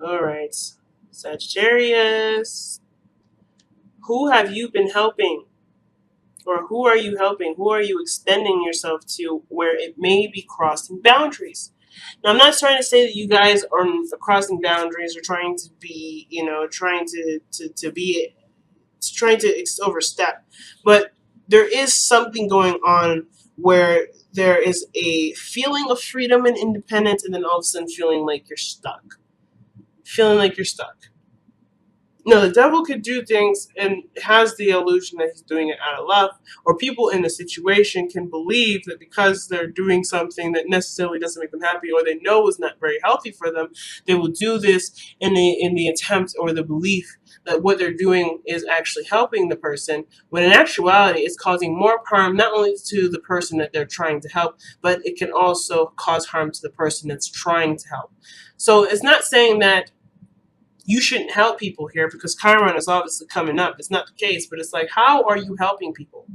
All right. Sagittarius. Who have you been helping? Or who are you helping? Who are you extending yourself to where it may be crossing boundaries? Now, I'm not trying to say that you guys are crossing boundaries or trying to be, trying to be, trying to overstep, but there is something going on where there is a feeling of freedom and independence, and then all of a sudden feeling like you're stuck. Feeling like you're stuck. No, the devil could do things and has the illusion that he's doing it out of love, or people in the situation can believe that because they're doing something that necessarily doesn't make them happy or they know is not very healthy for them, they will do this in the attempt or the belief that what they're doing is actually helping the person, when in actuality it's causing more harm not only to the person that they're trying to help, but it can also cause harm to the person that's trying to help. So it's not saying that you shouldn't help people here because Chiron is obviously coming up. It's not the case, but it's like, how are you helping people?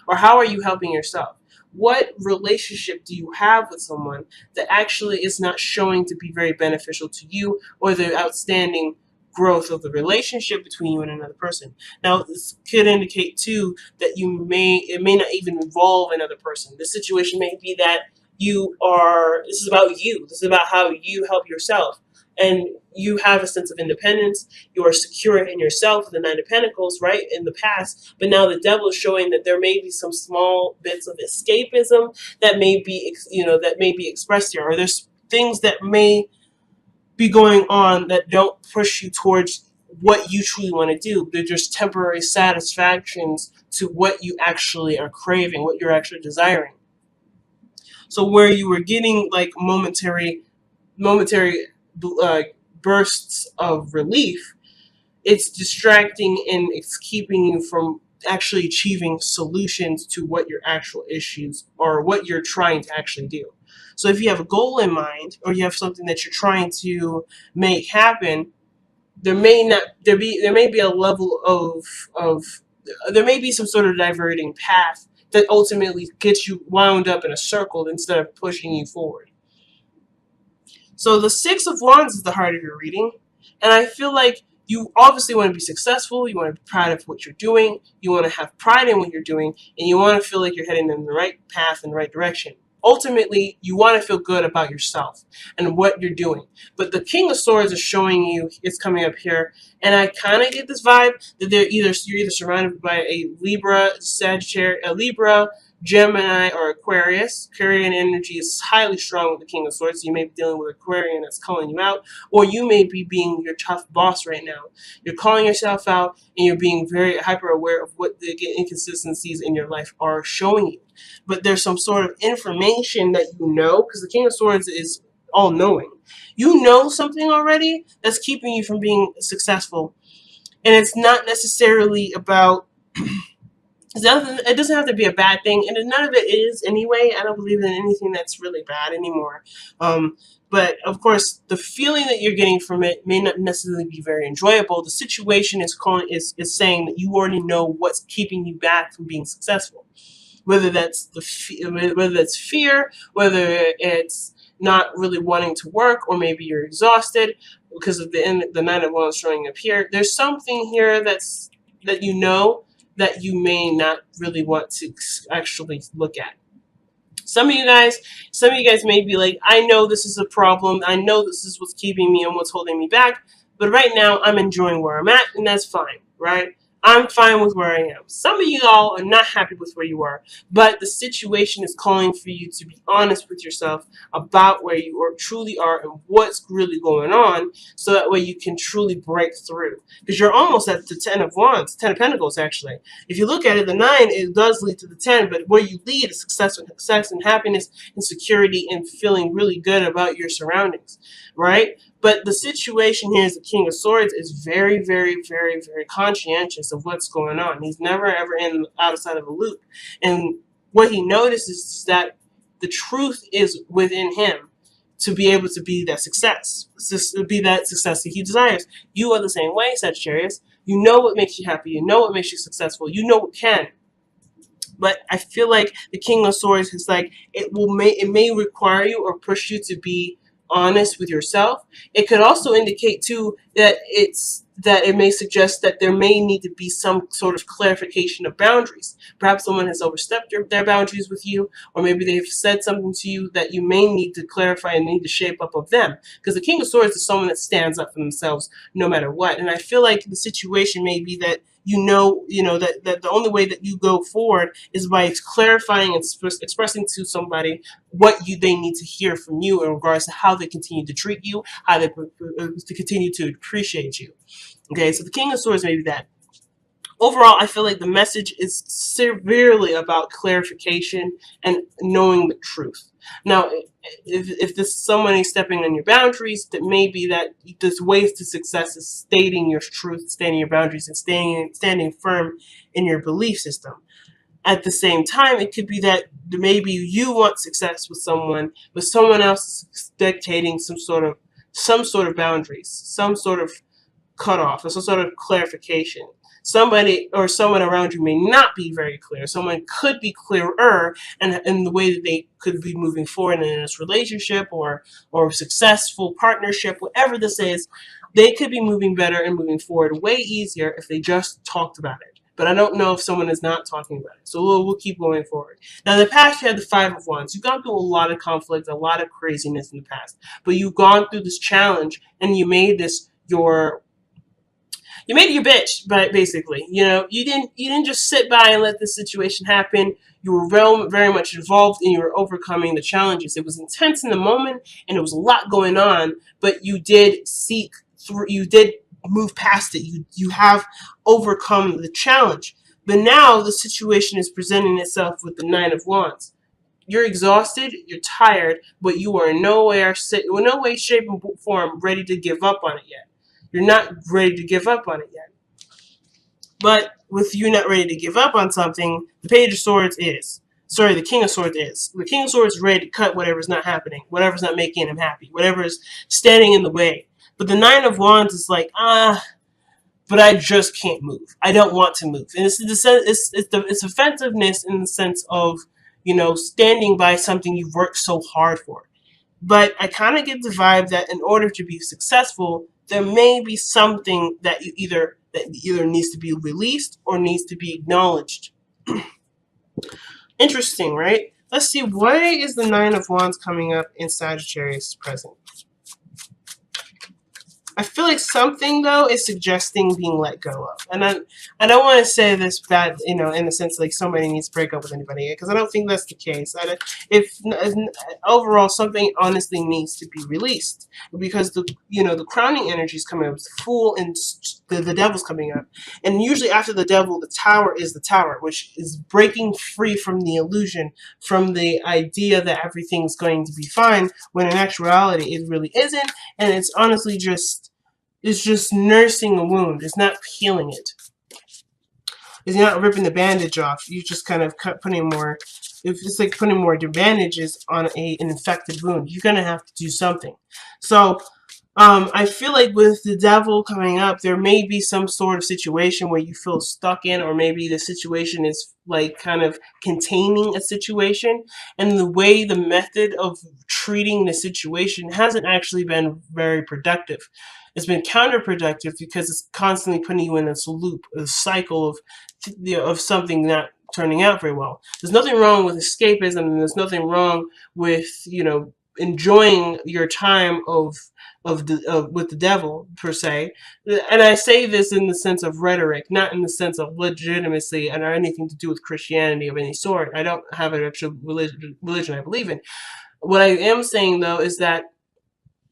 Or how are you helping yourself? What relationship do you have with someone that actually is not showing to be very beneficial to you, or the outstanding growth of the relationship between you and another person? Now, this could indicate too that it may not even involve another person. The situation may be that this is about you. This is about how you help yourself. And you have a sense of independence. You are secure in yourself, the Nine of Pentacles, right, in the past. But now the devil is showing that there may be some small bits of escapism that may be, that may be expressed here. Or there's things that may be going on that don't push you towards what you truly want to do. They're just temporary satisfactions to what you actually are craving, what you're actually desiring. So where you were getting like momentary bursts of relief, it's distracting and it's keeping you from actually achieving solutions to what your actual issues or what you're trying to actually do. So if you have a goal in mind or you have something that you're trying to make happen, there may be a level of there may be some sort of diverting path that ultimately gets you wound up in a circle instead of pushing you forward. So the Six of Wands is the heart of your reading. And I feel like you obviously want to be successful. You want to be proud of what you're doing. You want to have pride in what you're doing. And you want to feel like you're heading in the right path, in the right direction. Ultimately, you want to feel good about yourself and what you're doing. But the King of Swords is showing you, it's coming up here. And I kind of get this vibe that you're either surrounded by a Libra, Sagittarius, a Libra, Gemini, or Aquarius. Aquarian energy is highly strong with the King of Swords. So you may be dealing with Aquarian that's calling you out, or you may be being your tough boss right now. You're calling yourself out, and you're being very hyper aware of what the inconsistencies in your life are showing you. But there's some sort of information that you know, because the King of Swords is all knowing. You know something already that's keeping you from being successful, and it's not necessarily about. It doesn't have to be a bad thing, and none of it is anyway. I don't believe in anything that's really bad anymore. But of course, the feeling that you're getting from it may not necessarily be very enjoyable. The situation is saying that you already know what's keeping you back from being successful. Whether that's whether that's fear, whether it's not really wanting to work, or maybe you're exhausted because of the Nine of Wands showing up here. There's something here that you know that you may not really want to actually look at. Some of you guys may be like, I know this is a problem. I know this is what's keeping me and what's holding me back. But right now, I'm enjoying where I'm at, and that's fine, right? I'm fine with where I am. Some of you all are not happy with where you are, but the situation is calling for you to be honest with yourself about where you truly are and what's really going on, so that way you can truly break through. Because you're almost at the 10 of Wands, 10 of Pentacles, actually. If you look at it, the 9, it does lead to the 10, but where you lead is success and happiness and security and feeling really good about your surroundings, right? But the situation here is the King of Swords is very, very, very, very conscientious of what's going on. He's never, ever outside of a loop. And what he notices is that the truth is within him to be able to be that success, to be that success that he desires. You are the same way, Sagittarius. You know what makes you happy. You know what makes you successful. You know what can. But I feel like the King of Swords is like, it may require you or push you to be honest with yourself. It could also indicate too that it may suggest that there may need to be some sort of clarification of boundaries. Perhaps someone has overstepped their boundaries with you, or maybe they've said something to you that you may need to clarify and need to shape up of them. Because the King of Swords is someone that stands up for themselves no matter what. And I feel like the situation may be that that the only way that you go forward is by clarifying and expressing to somebody what they need to hear from you in regards to how they continue to treat you, how they to continue to appreciate you. Okay, so the King of Swords may be that. Overall, I feel like the message is severely about clarification and knowing the truth. Now, if this is somebody stepping on your boundaries, that may be that there's ways to success is stating your truth, stating your boundaries, and standing firm in your belief system. At the same time, it could be that maybe you want success with someone, but someone else is dictating some sort of boundaries, some sort of cutoff, or some sort of clarification. Somebody or someone around you may not be very clear. Someone could be clearer in the way that they could be moving forward in this relationship or successful partnership, whatever this is. They could be moving better and moving forward way easier if they just talked about it. But I don't know if someone is not talking about it. So we'll keep going forward. Now, in the past, you had the Five of Wands. You've gone through a lot of conflict, a lot of craziness in the past. But you've gone through this challenge, and you made this your bitch, but basically, you didn't just sit by and let this situation happen. You were very much involved, and you were overcoming the challenges. It was intense in the moment, and there was a lot going on, but you did seek through. You did move past it. You have overcome the challenge. But now the situation is presenting itself with the Nine of Wands. You're exhausted, you're tired, but you are in no way, shape, and form ready to give up on it yet. You're not ready to give up on it yet. But with you not ready to give up on something, the Page of Swords is. Sorry, the King of Swords is. The King of Swords is ready to cut whatever's not happening, whatever's not making him happy, whatever is standing in the way. But the Nine of Wands is like, but I just can't move. I don't want to move. And it's offensiveness in the sense of, standing by something you've worked so hard for. But I kind of get the vibe that in order to be successful, there may be something that either needs to be released or needs to be acknowledged. Interesting, right? Let's see, why is the Nine of Wands coming up in Sagittarius present? I feel like something, though, is suggesting being let go of. And I don't want to say this bad, in the sense like somebody needs to break up with anybody, because I don't think that's the case. If overall, something honestly needs to be released, because the crowning energy is coming up, the Fool and the Devil's coming up. And usually after the Devil, the Tower is the Tower, which is breaking free from the illusion, from the idea that everything's going to be fine, when in actuality it really isn't, and it's honestly just nursing a wound. It's not healing it. It's not ripping the bandage off. You just kind of putting more. It's like putting more bandages on an infected wound. You're gonna have to do something. So, I feel like with the Devil coming up, there may be some sort of situation where you feel stuck in, or maybe the situation is like kind of containing a situation, and the method of treating the situation hasn't actually been very productive. It's been counterproductive because it's constantly putting you in this loop, a cycle of something not turning out very well. There's nothing wrong with escapism, and there's nothing wrong with enjoying your time with the Devil per se. And I say this in the sense of rhetoric, not in the sense of legitimacy or anything to do with Christianity of any sort. I don't have an actual religion I believe in. What I am saying, though, is that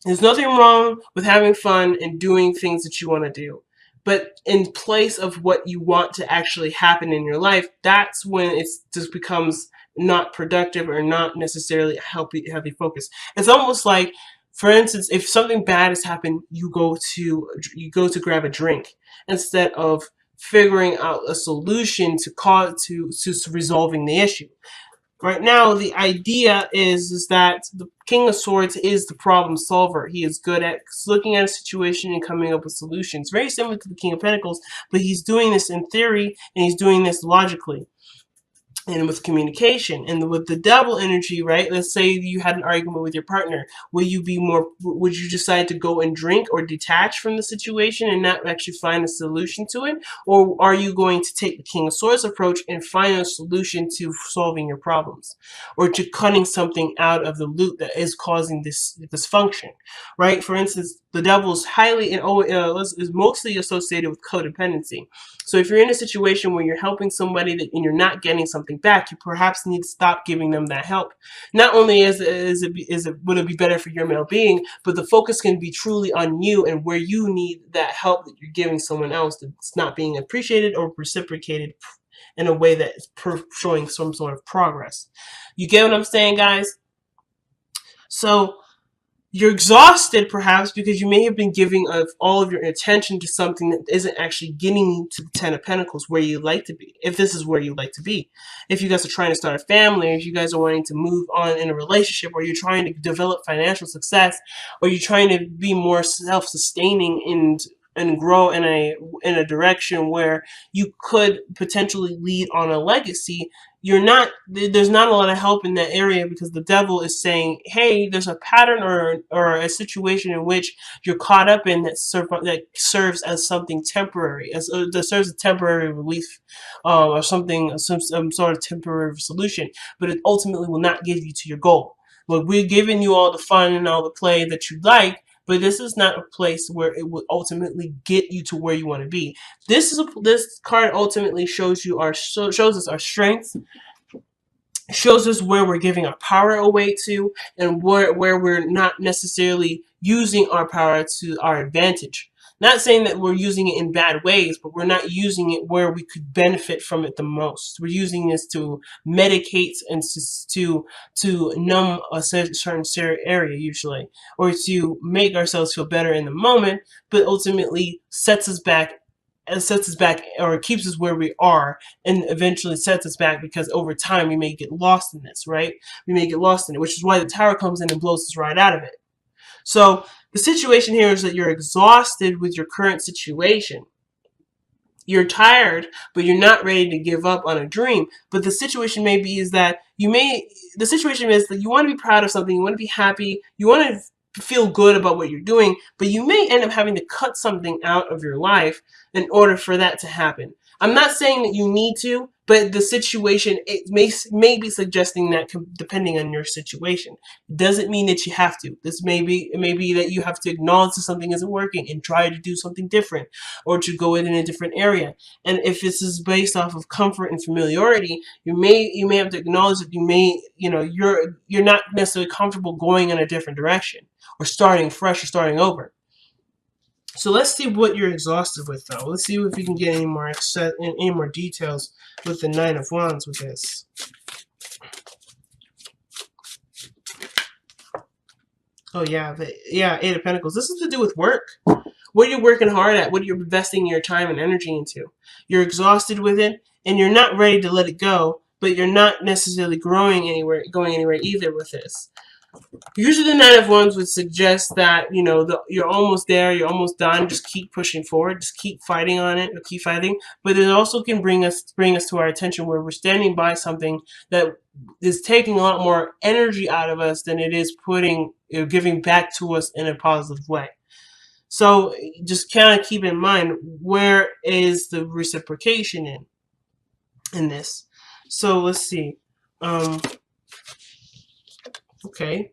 there's nothing wrong with having fun and doing things that you want to do. But in place of what you want to actually happen in your life, that's when it just becomes not productive or not necessarily healthy focus. It's almost like, for instance, if something bad has happened, you go to grab a drink instead of figuring out a solution to resolving the issue. Right now, the idea is that the King of Swords is the problem solver. He is good at looking at a situation and coming up with solutions. Very similar to the King of Pentacles, but he's doing this in theory, and he's doing this logically. and with communication. And with the double energy, right, let's say you had an argument with your partner, would you decide to go and drink or detach from the situation and not actually find a solution to it? Or are you going to take the King of Swords approach and find a solution to solving your problems, or to cutting something out of the loop that is causing this dysfunction, right? For instance, the devil is highly and is mostly associated with codependency. So if you're in a situation where you're helping somebody and you're not getting something back, you perhaps need to stop giving them that help. Not only would it be better for your well-being, but the focus can be truly on you and where you need that help that you're giving someone else that's not being appreciated or reciprocated in a way that is showing some sort of progress. You get what I'm saying, guys? So you're exhausted perhaps because you may have been giving all of your attention to something that isn't actually getting you to the Ten of Pentacles where you'd like to be, if this is where you'd like to be. If you guys are trying to start a family, or if you guys are wanting to move on in a relationship, or you're trying to develop financial success, or you're trying to be more self-sustaining and grow in a direction where you could potentially lead on a legacy, there's not a lot of help in that area, because the devil is saying, hey, there's a pattern or a situation in which you're caught up in that serves as something temporary, that serves a temporary relief, or something, some sort of temporary solution, but it ultimately will not give you to your goal. Look, we're giving you all the fun and all the play that you like, but this is not a place where it will ultimately get you to where you want to be. This card ultimately shows us our strengths, shows us where we're giving our power away to, and where we're not necessarily using our power to our advantage. Not saying that we're using it in bad ways, but we're not using it where we could benefit from it the most. We're using this to medicate and to numb a certain area usually, or to make ourselves feel better in the moment, but ultimately sets us back, or keeps us where we are, and eventually sets us back, because over time we may get lost in this, right? We may get lost in it, which is why the Tower comes in and blows us right out of it. So the situation here is that you're exhausted with your current situation. You're tired, but you're not ready to give up on a dream. But the situation may be is that the situation is that you want to be proud of something, you want to be happy, you want to feel good about what you're doing, but you may end up having to cut something out of your life in order for that to happen. I'm not saying that you need to, but the situation, it may be suggesting that depending on your situation. It doesn't mean that you have to. It may be that you have to acknowledge that something isn't working and try to do something different, or to go in a different area. And if this is based off of comfort and familiarity, you may have to acknowledge that you're not necessarily comfortable going in a different direction, or starting fresh, or starting over. So let's see what you're exhausted with, though. Let's see if we can get any more details with the Nine of Wands with this. Oh yeah, Eight of Pentacles. This is to do with work. What you're working hard at, what you're investing your time and energy into. You're exhausted with it, and you're not ready to let it go, but you're not necessarily going anywhere either with this. Usually the Nine of Wands would suggest that, you're almost there, you're almost done, just keep pushing forward, just keep fighting on it, or keep fighting. But it also can bring us to our attention where we're standing by something that is taking a lot more energy out of us than it is giving back to us in a positive way. So just kind of keep in mind, where is the reciprocation in this? So let's see. Okay.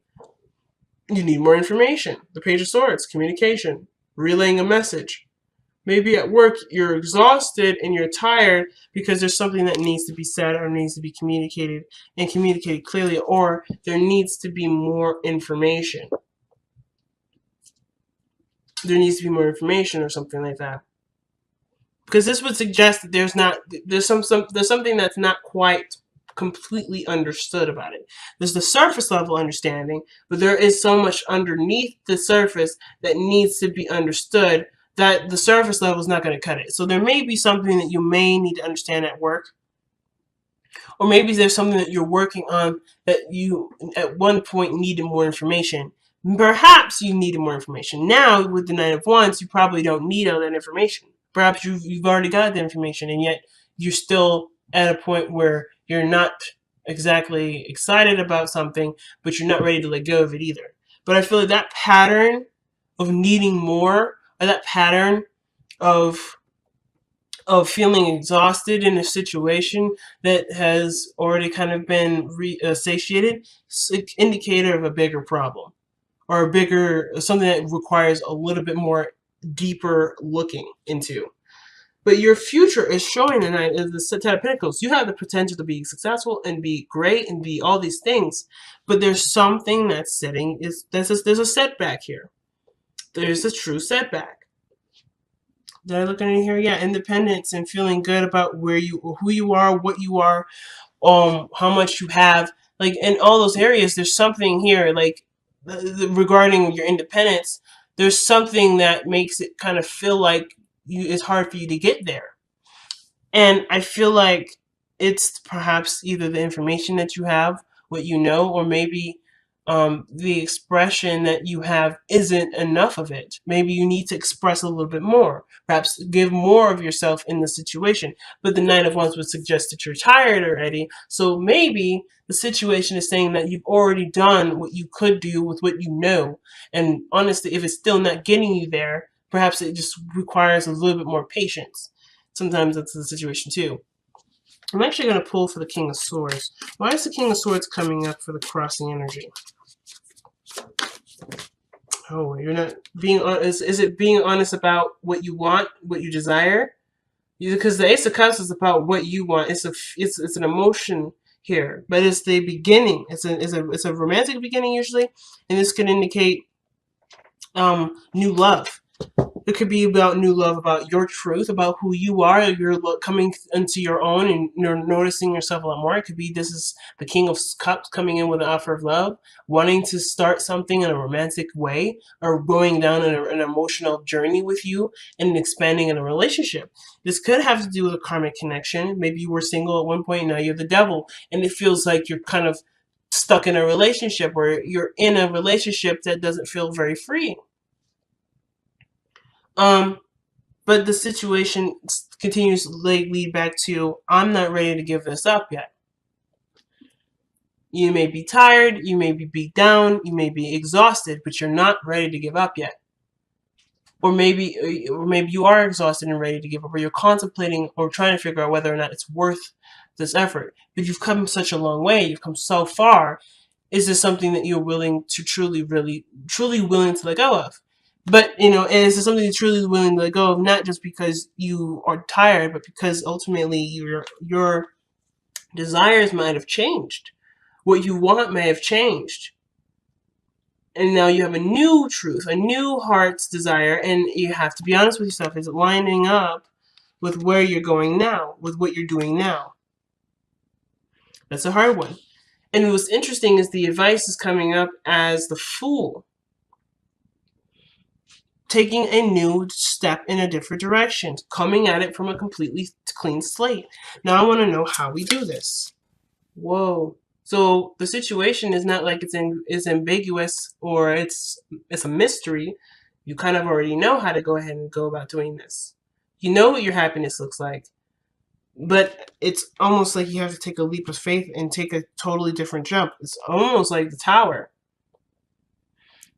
You need more information. The Page of Swords, communication, relaying a message. Maybe at work you're exhausted and you're tired because there's something that needs to be said or needs to be communicated, and communicated clearly, or there needs to be more information. There needs to be more information or something like that. Because this would suggest that there's something that's not quite completely understood about it. There's the surface level understanding, but there is so much underneath the surface that needs to be understood that the surface level is not going to cut it. So there may be something that you may need to understand at work, or maybe there's something that you're working on that you at one point needed more information. Perhaps you needed more information. Now with the Nine of Wands, you probably don't need all that information. Perhaps you've already got the information, and yet you're still at a point where You're not exactly excited about something, but you're not ready to let go of it either. But I feel like that pattern of needing more, or that pattern of feeling exhausted in a situation that has already kind of been satiated, it's an indicator of a bigger problem, or a bigger something that requires a little bit more deeper looking into. But your future is showing tonight is the Ten of Pentacles. You have the potential to be successful and be great and be all these things, but there's something that's there's a setback here. There's a true setback. Did I look in here? Yeah, independence and feeling good about who you are, what you are, how much you have, like in all those areas. There's something here, like regarding your independence. There's something that makes it kind of feel like it's hard for you to get there. And I feel like it's perhaps either the information that you have, what you know, or maybe the expression that you have isn't enough of it. Maybe you need to express a little bit more, perhaps give more of yourself in the situation. But the Nine of Wands would suggest that you're tired already. So maybe the situation is saying that you've already done what you could do with what you know. And honestly, if it's still not getting you there, perhaps it just requires a little bit more patience. Sometimes that's the situation too. I'm actually going to pull for the King of Swords. Why is the King of Swords coming up for the crossing energy? Oh, you're not being honest. Is it being honest about what you want, what you desire? Because the Ace of Cups is about what you want. It's an emotion here, but it's the beginning. It's a romantic beginning usually, and this can indicate new love. It could be about new love, about your truth, about who you are. You're coming into your own and you're noticing yourself a lot more. It could be this is the King of Cups coming in with an offer of love, wanting to start something in a romantic way, or going down an emotional journey with you and expanding in a relationship. This could have to do with a karmic connection. Maybe you were single at one point, now you're the devil, and it feels like you're kind of stuck in a relationship, or you're in a relationship that doesn't feel very free. But the situation continues to lead back to, I'm not ready to give this up yet. You may be tired, you may be beat down, you may be exhausted, but you're not ready to give up yet. Or maybe you are exhausted and ready to give up, or you're contemplating or trying to figure out whether or not it's worth this effort. But you've come such a long way, you've come so far. Is this something that you're willing to truly willing to let go of? But, is this something you're truly willing to let go of, not just because you are tired, but because ultimately your desires might have changed. What you want may have changed. And now you have a new truth, a new heart's desire, and you have to be honest with yourself. Is it lining up with where you're going now, with what you're doing now? That's a hard one. And what's interesting is the advice is coming up as the Fool. Taking a new step in a different direction, coming at it from a completely clean slate. Now I want to know how we do this. Whoa. So the situation is not like it's ambiguous or it's a mystery. You kind of already know how to go ahead and go about doing this. You know what your happiness looks like. But it's almost like you have to take a leap of faith and take a totally different jump. It's almost like the Tower.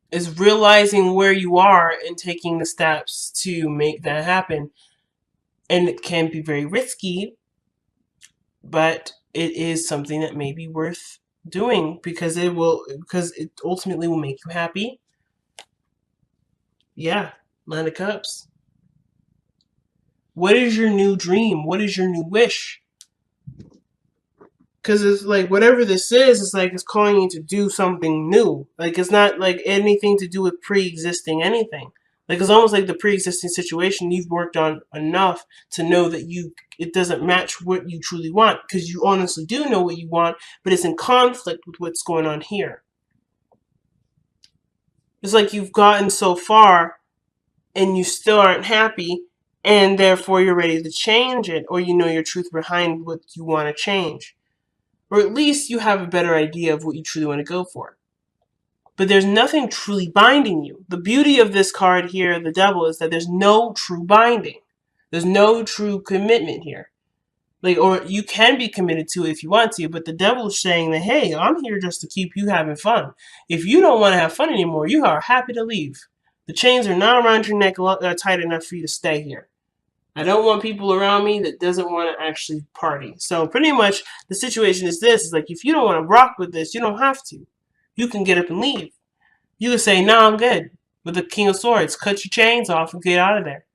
Is realizing where you are and taking the steps to make that happen. And it can be very risky, but it is something that may be worth doing because it ultimately will make you happy. Yeah, Nine of Cups. What is your new dream? What is your new wish? Because it's like, whatever this is, it's like it's calling you to do something new. Like, it's not like anything to do with pre-existing anything. Like, it's almost like the pre-existing situation you've worked on enough to know that it doesn't match what you truly want. Because you honestly do know what you want, but it's in conflict with what's going on here. It's like you've gotten so far and you still aren't happy, and therefore you're ready to change it, or you know your truth behind what you want to change. Or at least you have a better idea of what you truly want to go for. But there's nothing truly binding you. The beauty of this card here, the Devil, is that there's no true binding. There's no true commitment here. Like, or you can be committed to it if you want to, but the devil is saying that, hey, I'm here just to keep you having fun. If you don't want to have fun anymore, you are happy to leave. The chains are not around your neck tight enough for you to stay here. I don't want people around me that doesn't want to actually party. So pretty much the situation is this, is like, if you don't want to rock with this, you don't have to. You can get up and leave. You can say, no, I'm good. With the King of Swords, cut your chains off and get out of there.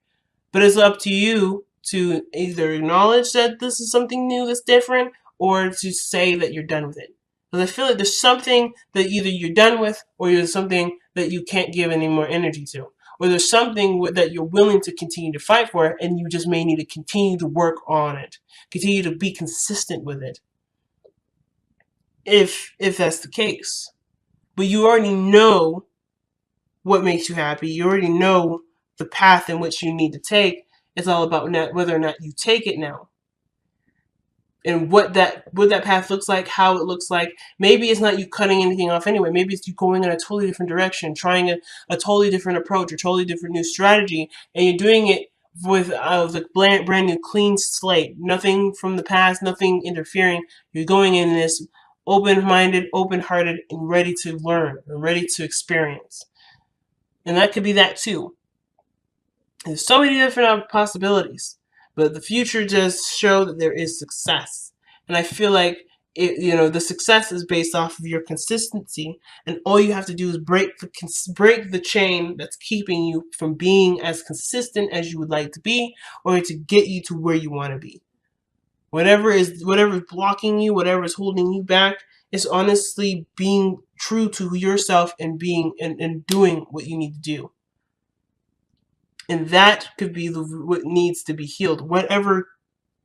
But it's up to you to either acknowledge that this is something new that's different, or to say that you're done with it. Because I feel like there's something that either you're done with, or there's something that you can't give any more energy to. Or there's something that you're willing to continue to fight for, and you just may need to continue to work on it. Continue to be consistent with it. If that's the case. But you already know what makes you happy. You already know the path in which you need to take. It's all about whether or not you take it now. And what that path looks like, how it looks like. Maybe it's not you cutting anything off anyway. Maybe it's you going in a totally different direction, trying a totally different approach, a totally different new strategy, and you're doing it with the brand new clean slate. Nothing from the past, nothing interfering. You're going in this open-minded, open-hearted, and ready to learn, and ready to experience. And that could be that too. There's so many different possibilities, but the future does show that there is success. And I feel like the success is based off of your consistency, and all you have to do is break the chain that's keeping you from being as consistent as you would like to be, or to get you to where you want to be. Whatever is blocking you, whatever is holding you back, is honestly being true to yourself and doing what you need to do. And that could be what needs to be healed. Whatever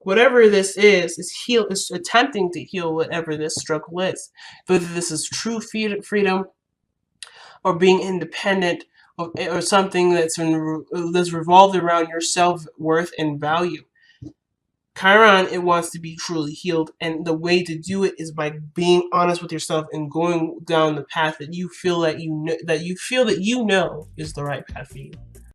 this is attempting to heal whatever this struggle is. Whether this is true freedom, or being independent, or something that's revolved around your self-worth and value. Chiron, it wants to be truly healed, and the way to do it is by being honest with yourself and going down the path that you feel that you know is the right path for you.